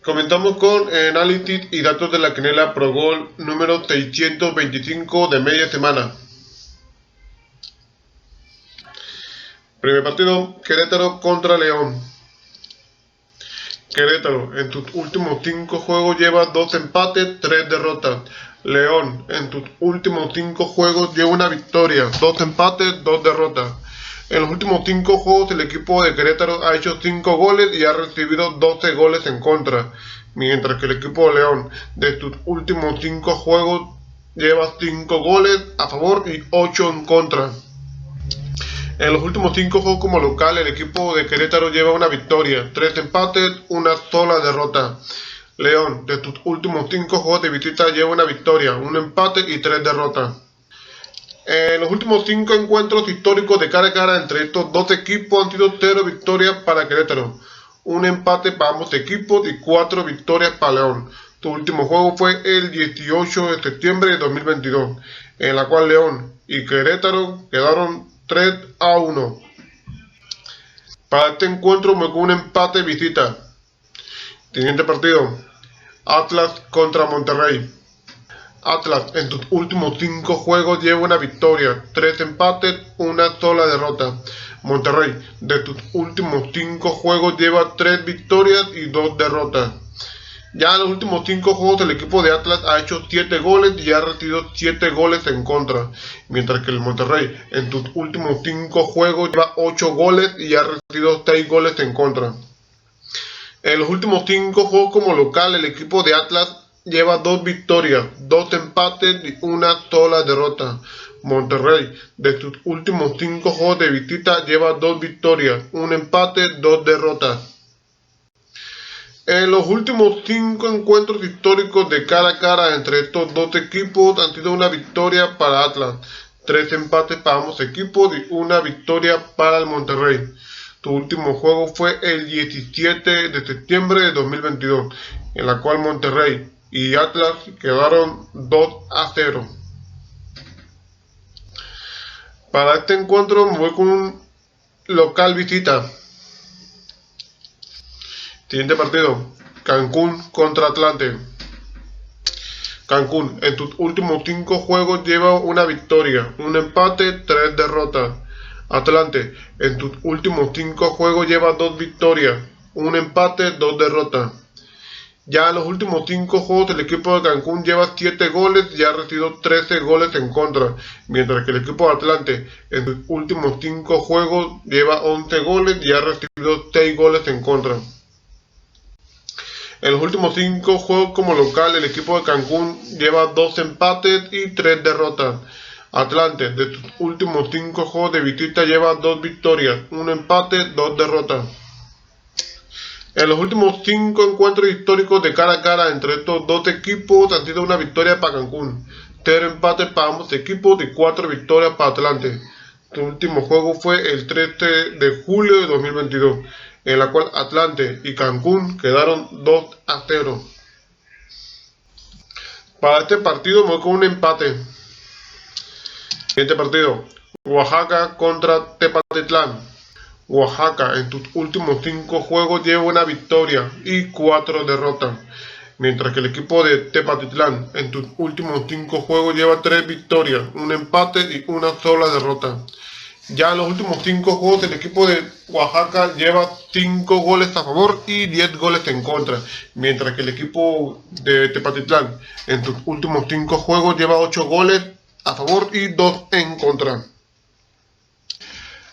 Comenzamos con análisis y datos de la quiniela Pro Gol número 625 de media semana. Primer partido, Querétaro contra León. Querétaro en sus últimos 5 juegos lleva 2 empates, 3 derrotas. León en sus últimos 5 juegos lleva una victoria, 2 empates, 2 derrotas. En los últimos 5 juegos el equipo de Querétaro ha hecho 5 goles y ha recibido 12 goles en contra, mientras que el equipo de León de sus últimos 5 juegos lleva 5 goles a favor y 8 en contra. En los últimos 5 juegos como local el equipo de Querétaro lleva una victoria, 3 empates, una sola derrota. León de sus últimos 5 juegos de visita lleva una victoria, un empate y 3 derrotas. En los últimos 5 encuentros históricos de cara a cara entre estos dos equipos han sido 0 victorias para Querétaro, un empate para ambos equipos y 4 victorias para León. Su último juego fue el 18 de septiembre de 2022, en la cual León y Querétaro quedaron 3-1. Para este encuentro me con un empate visita. Siguiente partido, Atlas contra Monterrey. Atlas en sus últimos 5 juegos lleva una victoria, 3 empates, una sola derrota. Monterrey de sus últimos 5 juegos lleva 3 victorias y 2 derrotas. Ya en los últimos 5 juegos el equipo de Atlas ha hecho 7 goles y ha recibido 7 goles en contra, mientras que el Monterrey en sus últimos 5 juegos lleva 8 goles y ha recibido 6 goles en contra. En los últimos 5 juegos como local el equipo de Atlas lleva 2 victorias, 2 empates y una sola derrota. Monterrey de sus últimos 5 juegos de visita lleva 2 victorias, 1 empate, 2 derrotas. En los últimos 5 encuentros históricos de cara a cara entre estos dos equipos han sido una victoria para Atlas, 3 empates para ambos equipos y una victoria para el Monterrey. Su último juego fue el 17 de septiembre de 2022, en la cual Monterrey y Atlas quedaron 2-0. Para este encuentro me voy con un local visita. Siguiente partido, Cancún contra Atlante. Cancún en sus últimos 5 juegos lleva una victoria, un empate, 3 derrotas. Atlante en sus últimos 5 juegos lleva 2 victorias, un empate, 2 derrotas. Ya en los últimos 5 juegos el equipo de Cancún lleva 7 goles y ha recibido 13 goles en contra, mientras que el equipo de Atlante en sus últimos 5 juegos lleva 11 goles y ha recibido 6 goles en contra. En los últimos 5 juegos como local el equipo de Cancún lleva 2 empates y 3 derrotas. Atlante de sus últimos 5 juegos de visita lleva 2 victorias, un empate, 2 derrotas. En los últimos 5 encuentros históricos de cara a cara entre estos dos equipos han sido una victoria para Cancún, 0 empates para ambos equipos y 4 victorias para Atlante. Su último juego fue el 13 de julio de 2022, en la cual Atlante y Cancún quedaron 2-0. Para este partido me voy con un empate. Siguiente partido, Oaxaca contra Tepatitlán. Oaxaca en sus últimos 5 juegos lleva una victoria y 4 derrotas, mientras que el equipo de Tepatitlán en sus últimos 5 juegos lleva 3 victorias, un empate y una sola derrota. Ya en los últimos 5 juegos el equipo de Oaxaca lleva 5 goles a favor y 10 goles en contra, mientras que el equipo de Tepatitlán en sus últimos 5 juegos lleva 8 goles a favor y 2 en contra.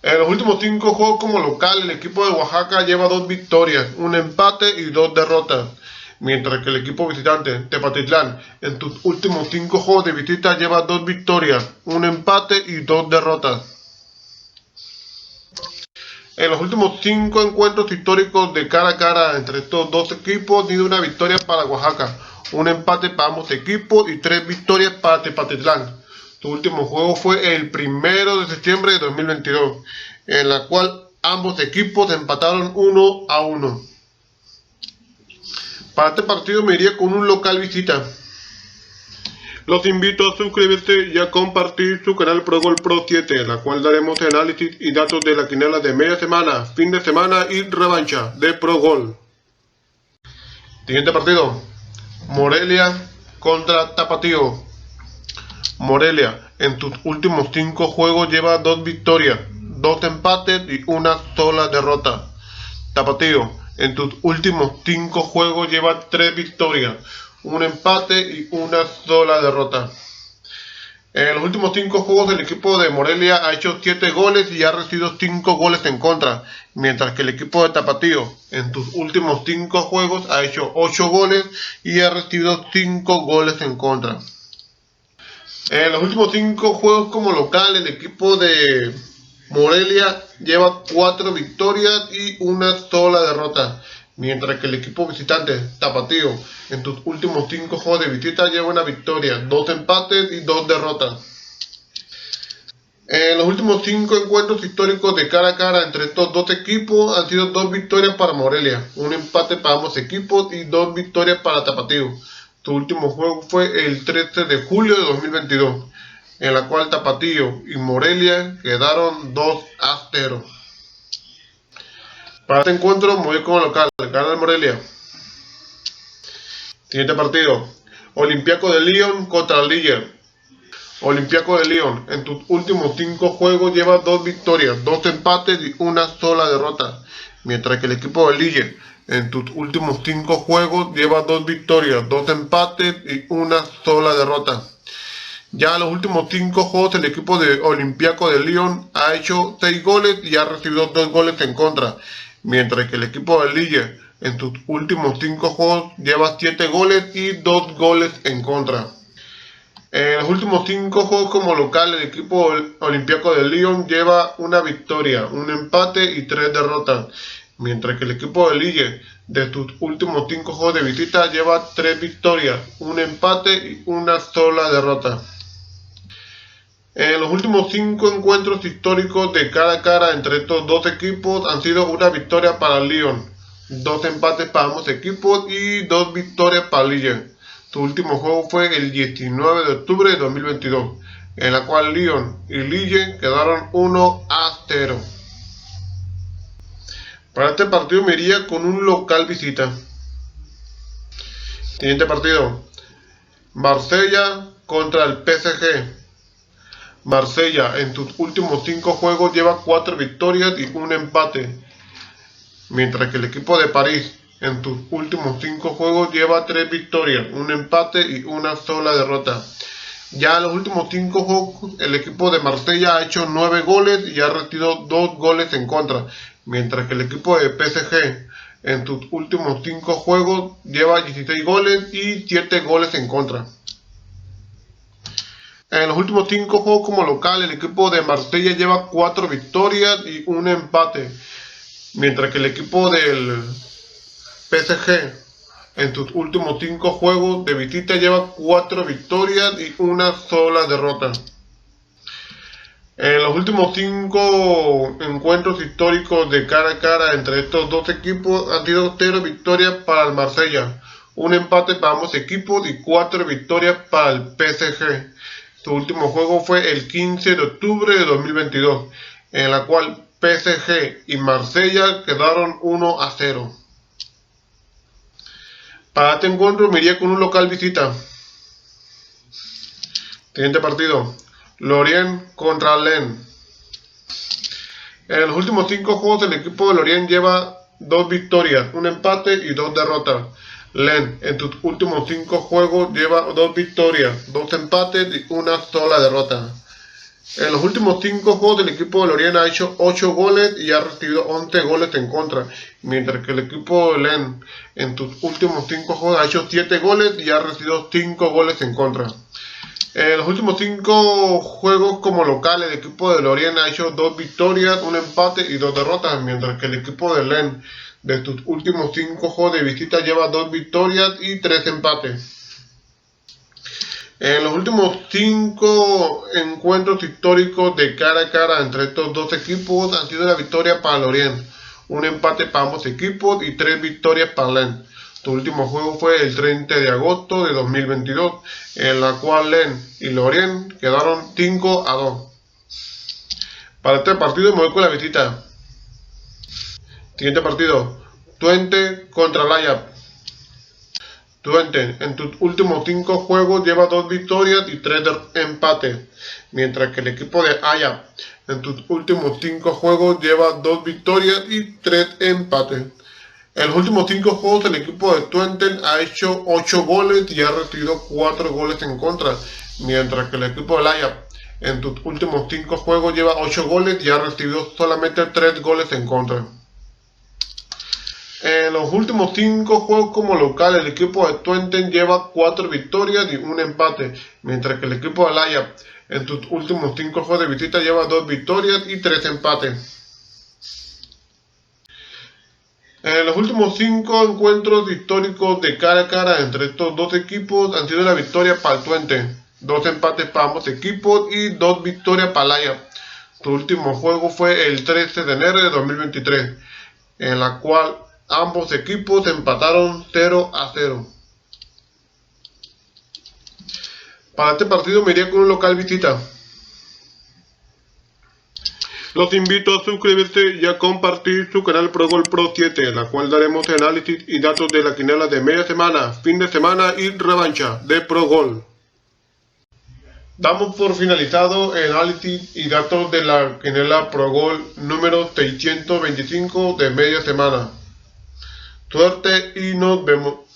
En los últimos 5 juegos como local el equipo de Oaxaca lleva 2 victorias, un empate y 2 derrotas, mientras que el equipo visitante Tepatitlán en sus últimos 5 juegos de visita lleva 2 victorias, un empate y 2 derrotas. En los últimos 5 encuentros históricos de cara a cara entre estos dos equipos ha sido una victoria para Oaxaca, un empate para ambos equipos y 3 victorias para Tepatitlán. Su último juego fue el 1 de septiembre de 2022, en la cual ambos equipos empataron 1-1. Para este partido me iría con un local visita. Los invito a suscribirse y a compartir su canal Pro Gol Pro 7, en la cual daremos análisis y datos de la quiniela de media semana, fin de semana y revancha de Pro Gol. Siguiente partido. Morelia contra Tapatío. Morelia en tus últimos 5 juegos lleva 2 victorias, 2 empates y una sola derrota. Tapatío en tus últimos 5 juegos lleva 3 victorias, un empate y una sola derrota. En los últimos 5 juegos el equipo de Morelia ha hecho 7 goles y ha recibido 5 goles en contra, mientras que el equipo de Tapatío en sus últimos 5 juegos ha hecho 8 goles y ha recibido 5 goles en contra. En los últimos 5 juegos como local el equipo de Morelia lleva 4 victorias y una sola derrota, mientras que el equipo visitante Tapatío en sus últimos 5 juegos de visita lleva una victoria, 2 empates y 2 derrotas. En los últimos 5 encuentros históricos de cara a cara entre estos dos equipos han sido 2 victorias para Morelia, un empate para ambos equipos y 2 victorias para Tapatío. Su último juego fue el 13 de julio de 2022, en la cual Tapatío y Morelia quedaron 2-0. Para este encuentro me voy como local, gana el Morelia. Siguiente partido. Olympiacos de Lyon contra el Lille. Olympiacos de Lyon en tus últimos 5 juegos lleva 2 victorias, 2 empates y una sola derrota, mientras que el equipo de Lille en tus últimos 5 juegos lleva 2 victorias, 2 empates y una sola derrota. Ya en los últimos 5 juegos el equipo de Olympiacos de Lyon ha hecho 6 goles y ha recibido 2 goles en contra, mientras que el equipo de Lille en sus últimos 5 juegos lleva 7 goles y 2 goles en contra. En los últimos 5 juegos como local el equipo Olympiacos de Lyon lleva una victoria, un empate y 3 derrotas, mientras que el equipo de Lille de sus últimos 5 juegos de visita lleva 3 victorias, un empate y una sola derrota. En los últimos 5 encuentros históricos de cara a cara entre estos dos equipos han sido una victoria para Lyon, 2 empates para ambos equipos y 2 victorias para Lille. Su último juego fue el 19 de octubre de 2022, en la cual Lyon y Lille quedaron 1-0. Para este partido me iría con un local visita. Siguiente partido. Marsella contra el PSG. Marsella en sus últimos 5 juegos lleva 4 victorias y un empate, mientras que el equipo de París en sus últimos 5 juegos lleva 3 victorias, un empate y una sola derrota. Ya en los últimos 5 juegos el equipo de Marsella ha hecho 9 goles y ha recibido 2 goles en contra, mientras que el equipo de PSG en sus últimos 5 juegos lleva 16 goles y 7 goles en contra. En los últimos 5 juegos como local el equipo de Marsella lleva 4 victorias y un empate, mientras que el equipo del PSG en sus últimos 5 juegos de visita lleva 4 victorias y una sola derrota. En los últimos 5 encuentros históricos de cara a cara entre estos dos equipos han sido 0 victorias para el Marsella, un empate para ambos equipos y 4 victorias para el PSG. Su último juego fue el 15 de octubre de 2022, en la cual PSG y Marsella quedaron 1-0. Para este encuentro me iría con un local visita. Siguiente partido. Lorient contra Lens. En los últimos 5 juegos el equipo de Lorient lleva 2 victorias, un empate y 2 derrotas. Lens en sus últimos 5 juegos lleva 2 victorias, 2 empates y una sola derrota. En los últimos 5 juegos el equipo de Lorient ha hecho 8 goles y ha recibido 11 goles en contra, mientras que el equipo de Lens en sus últimos 5 juegos ha hecho 7 goles y ha recibido 5 goles en contra. En los últimos 5 juegos como local el equipo de Lorient ha hecho 2 victorias, un empate y 2 derrotas, mientras que el equipo de Lens de sus últimos 5 juegos de visita lleva 2 victorias y 3 empates. En los últimos 5 encuentros históricos de cara a cara entre estos dos equipos han sido una victoria para Lorient, un empate para ambos equipos y 3 victorias para Lens. Su último juego fue el 30 de agosto de 2022, en la cual Lens y Lorient quedaron 5-2. Para este partido me voy con la visita. Siguiente partido. Twente contra Lyon. Twente, en tus últimos 5 juegos lleva 2 victorias y 3 empates, mientras que el equipo de Ajax en sus últimos 5 juegos lleva 2 victorias y 3 empates. En los últimos 5 juegos el equipo de Twente ha hecho 8 goles y ha recibido 4 goles en contra, mientras que el equipo de Ajax en sus últimos 5 juegos lleva 8 goles y ha recibido solamente 3 goles en contra. En los últimos 5 juegos como local, el equipo de Twente lleva 4 victorias y 1 empate, mientras que el equipo de Ajax en sus últimos 5 juegos de visita lleva 2 victorias y 3 empates. En los últimos 5 encuentros históricos de cara a cara entre estos dos equipos han sido la victoria para el Twente, 2 empates para ambos equipos y 2 victorias para el Ajax. Su último juego fue el 13 de enero de 2023, en la cual ambos equipos empataron 0-0. Para este partido me iría con un local visita. Los invito a suscribirse y a compartir su canal ProGol Pro 7, en la cual daremos análisis y datos de la quiniela de media semana, fin de semana y revancha de ProGol. Damos por finalizado el análisis y datos de la quiniela ProGol número 625 de media semana. Suerte y nos vemos.